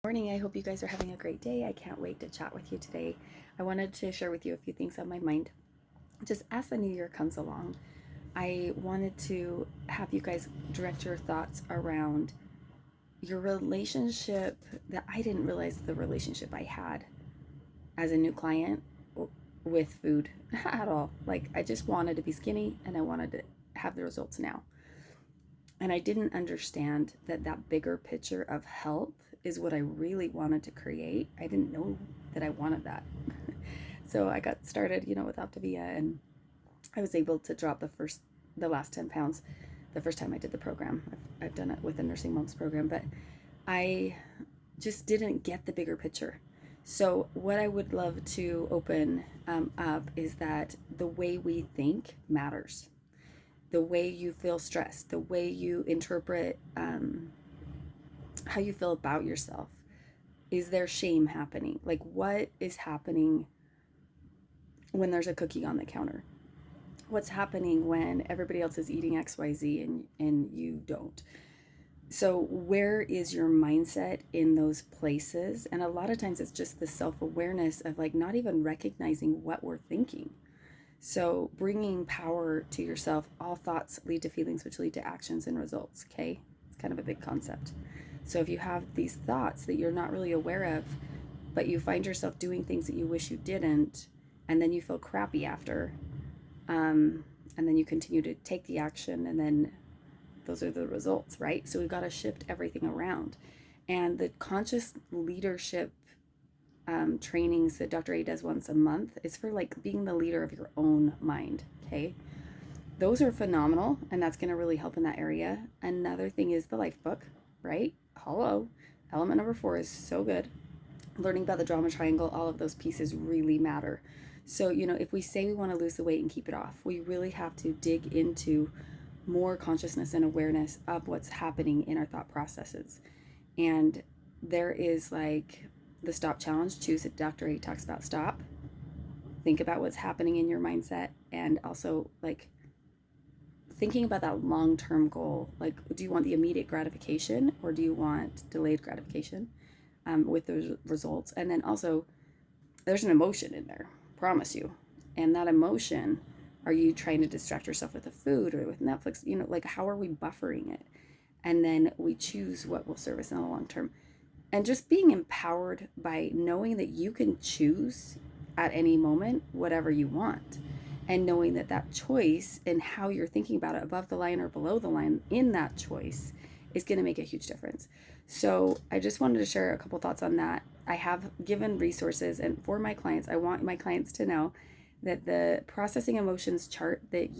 Morning. I hope you guys are having a great day. I can't wait to chat with you today. I wanted to share with you a few things on my mind. Just as the new year comes along, I wanted to have you guys direct your thoughts around your relationship that I didn't realize the relationship I had as a new client with food at all. Like, I just wanted to be skinny and I wanted to have the results now. And I didn't understand that that bigger picture of health is what I really wanted to create. I didn't know that I wanted that. So I got started, with Optavia, and I was able to drop the last 10 pounds the first time I did the program. I've done it with the Nursing Moms program, but I just didn't get the bigger picture. So what I would love to open up is that the way we think matters. The way you feel stressed, the way you interpret how you feel about yourself. Is there shame happening? Like, what is happening when there's a cookie on the counter? What's happening when everybody else is eating XYZ and you don't? So where is your mindset in those places? And a lot of times it's just the self-awareness of like not even recognizing what we're thinking. So bringing power to yourself. All thoughts lead to feelings, which lead to actions and results. Okay, it's kind of a big concept. So if you have these thoughts that you're not really aware of, but you find yourself doing things that you wish you didn't, and then you feel crappy after, and then you continue to take the action, and then those are the results, right? So we've got to shift everything around. And the conscious leadership trainings that Dr. A does once a month is for like being the leader of your own mind. Okay, those are phenomenal, and that's going to really help in that area. Another thing is the life book, right? Hello, element number 4 is so good. Learning about the drama triangle, all of those pieces really matter. So if we say we want to lose the weight and keep it off, we really have to dig into more consciousness and awareness of what's happening in our thought processes. And there is like the stop challenge. Choose it. Dr. A talks about stop. Think about what's happening in your mindset, and also like thinking about that long-term goal. Like, do you want the immediate gratification or do you want delayed gratification with those results? And then also there's an emotion in there, promise you. And that emotion, are you trying to distract yourself with the food or with Netflix? Like, how are we buffering it? And then we choose what will serve us in the long term. And just being empowered by knowing that you can choose at any moment whatever you want, and knowing that that choice and how you're thinking about it, above the line or below the line, in that choice is going to make a huge difference. So I just wanted to share a couple thoughts on that. I have given resources, and for my clients, I want my clients to know that the processing emotions chart that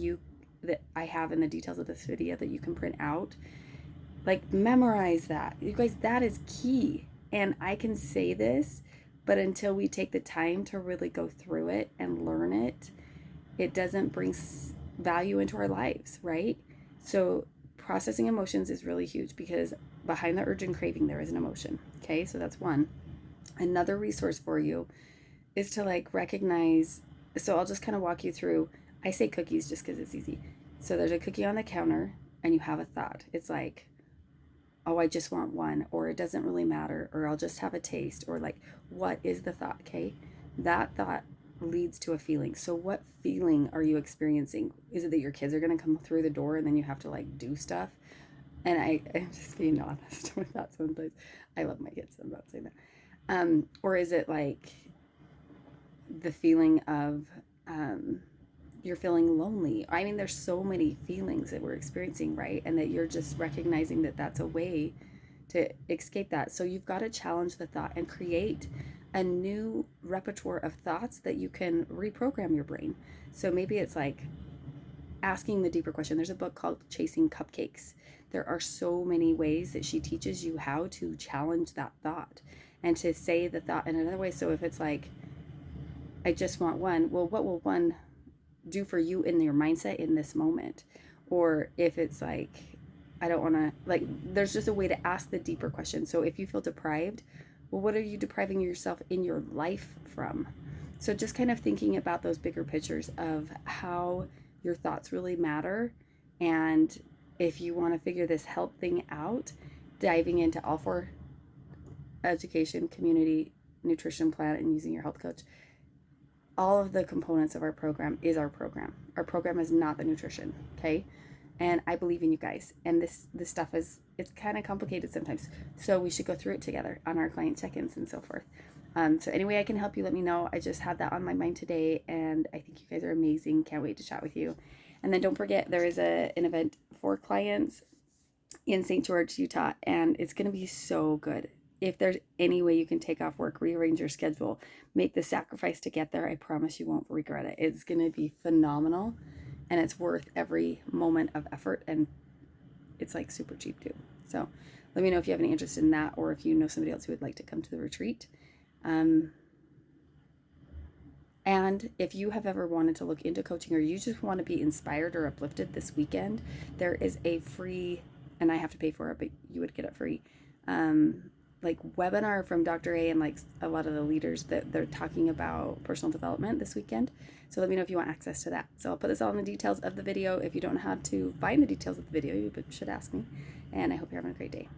I have in the details of this video that you can print out, like, memorize that. You guys, that is key. And I can say this, but until we take the time to really go through it and learn it, it doesn't bring value into our lives, right? So processing emotions is really huge, because behind the urge and craving, there is an emotion. Okay, so that's one. Another resource for you is to like recognize. So I'll just kind of walk you through. I say cookies just because it's easy. So there's a cookie on the counter and you have a thought. It's like, oh, I just want one, or it doesn't really matter, or I'll just have a taste, or like, what is the thought? Okay, that thought leads to a feeling. So what feeling are you experiencing? Is it that your kids are going to come through the door and then you have to like do stuff? And I'm just being honest with that sometimes. I love my kids, so I'm not saying that. Or is it like the feeling of you're feeling lonely? I mean, there's so many feelings that we're experiencing, right? And that you're just recognizing that that's a way to escape that. So you've got to challenge the thought and create a new repertoire of thoughts that you can reprogram your brain. So maybe it's like asking the deeper question. There's a book called Chasing Cupcakes. There are so many ways that she teaches you how to challenge that thought and to say the thought in another way. So if it's like, I just want one, well, what will one do for you in your mindset in this moment? Or if it's like, I don't want to, like, there's just a way to ask the deeper question. So if you feel deprived, well, what are you depriving yourself in your life from? So just kind of thinking about those bigger pictures of how your thoughts really matter. And if you want to figure this health thing out, diving into all 4 education, community, nutrition plan, and using your health coach. All of the components of our program is our program. Our program is not the nutrition, okay? And I believe in you guys. And this stuff is, it's kind of complicated sometimes. So we should go through it together on our client check-ins and so forth. So any way I can help you, let me know. I just had that on my mind today, and I think you guys are amazing. Can't wait to chat with you. And then don't forget, there is an event for clients in St. George, Utah, and it's going to be so good. If there's any way you can take off work, rearrange your schedule, make the sacrifice to get there, I promise you won't regret it. It's going to be phenomenal, and it's worth every moment of effort, and it's like super cheap too. So let me know if you have any interest in that, or if you know somebody else who would like to come to the retreat. And if you have ever wanted to look into coaching, or you just want to be inspired or uplifted this weekend, there is a free, and I have to pay for it, but you would get it free, like webinar from Dr. A and like a lot of the leaders that they're talking about personal development this weekend. So let me know if you want access to that. So I'll put this all in the details of the video. If you don't know how to find the details of the video, you should ask me. And I hope you're having a great day.